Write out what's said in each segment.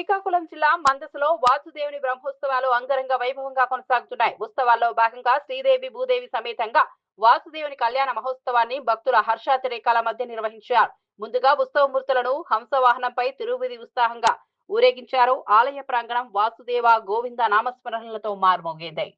శ్రీకాకుళం జిల్లా మందసలో వాసుదేవుని బ్రహ్మోత్సవాలు అంగరంగ వైభవంగా కొనసాగుతున్నాయి. ఉత్సవాల్లో భాగంగా శ్రీదేవి భూదేవి సమేతంగా వాసుదేవుని కళ్యాణ మహోత్సవాన్ని భక్తుల హర్షాతిరేకాల మధ్య నిర్వహించారు. ముందుగా ఉత్సవమూర్తులను హంసవాహనంపై తిరువిధి ఉత్సాహంగా ఊరేగించారు. ఆలయ ప్రాంగణం వాసుదేవ గోవింద నామస్మరణలతో మారుమోగేది.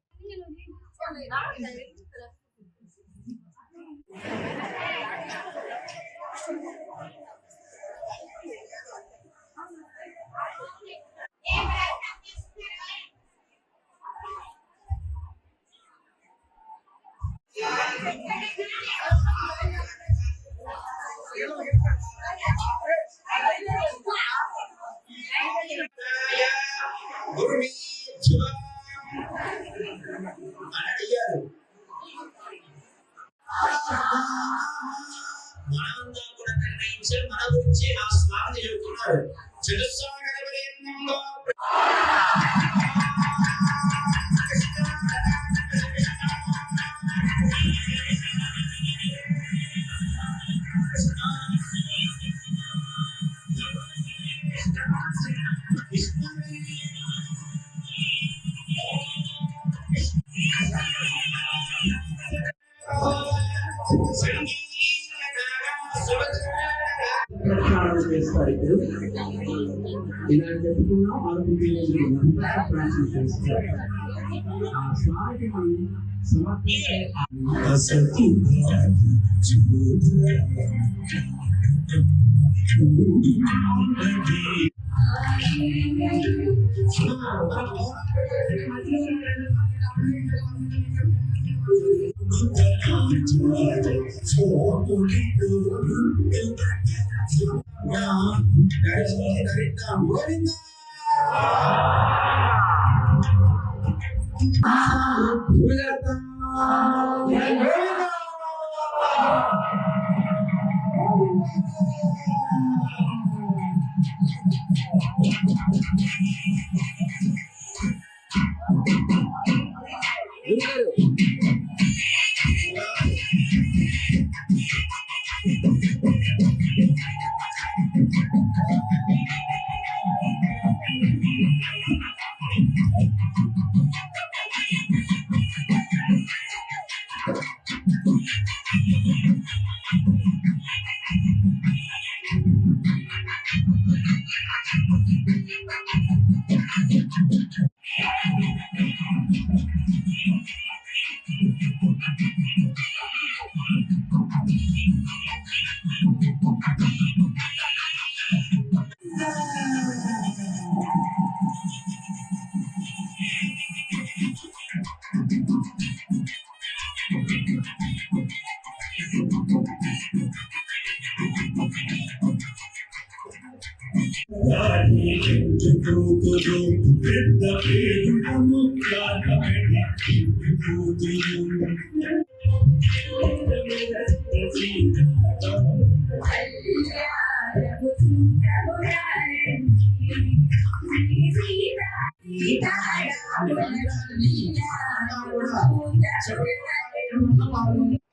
మన గురించి ఆ స్వామి చెబుతున్నారు. చేస్తారు. ఇప్పుడు ఇలా చెప్పుకున్నాం ప్రార్థన చేస్తారు. ఆ స్వామికి మనం సమర్పించే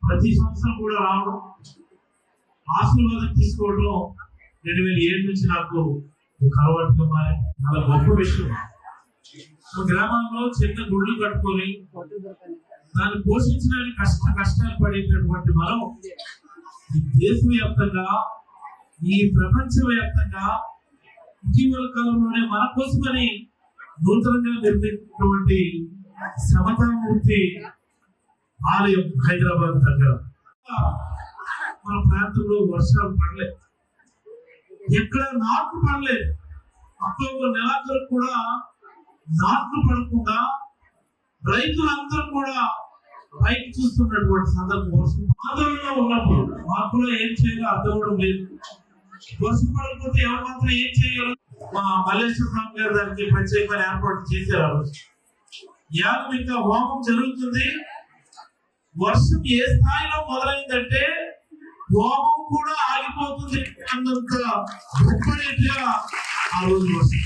ప్రతి సంవత్సరం కూడా రావడం, ఆశీర్వాదం తీసుకోవడం 2007 నుంచి నాకు ఒక అలవాటుగా మారి చాలా గొప్ప విషయం. గ్రామాల్లో చిన్న గుళ్ళు కట్టుకొని దాన్ని పోషించడానికి కష్టాలు పడేటటువంటి మనం ఈ దేశవ్యాప్తంగా, ఈ ప్రపంచవ్యాప్తంగా ఇటీవల కాలంలోనే మన కోసమని నూతనంగా నిర్మించినటువంటి సమతామూర్తి ఆలయం హైదరాబాద్ దగ్గర. మన ప్రాంతంలో వర్షాలు పడలేదు, ఎక్కడ నాట్లు పడలేదు. అక్టోబర్ నెలాఖరు కూడా నాట్లు పడకుండా రైతులందరూ కూడా పైకి చూస్తున్నటువంటి సందర్భం. వర్షం ఆందోళనలో ఉన్నప్పుడు మాకు కూడా ఏం చేయాలో అర్థం కూడా లేదు. వర్షం పడకపోతే ఎవరు మాత్రం ఏం చేయగలరు? మా మల్లేశ్వర స్వామి గారు దానికి ప్రత్యేకమైన ఏర్పాటు చేశారు. యాగం ఇంకా హోమం జరుగుతుంది. వర్షం ఏ స్థాయిలో మొదలైందంటే హోమం కూడా ఆగిపోతుంది అన్నంత గొప్ప రీతిగా ఆ రోజు వర్షం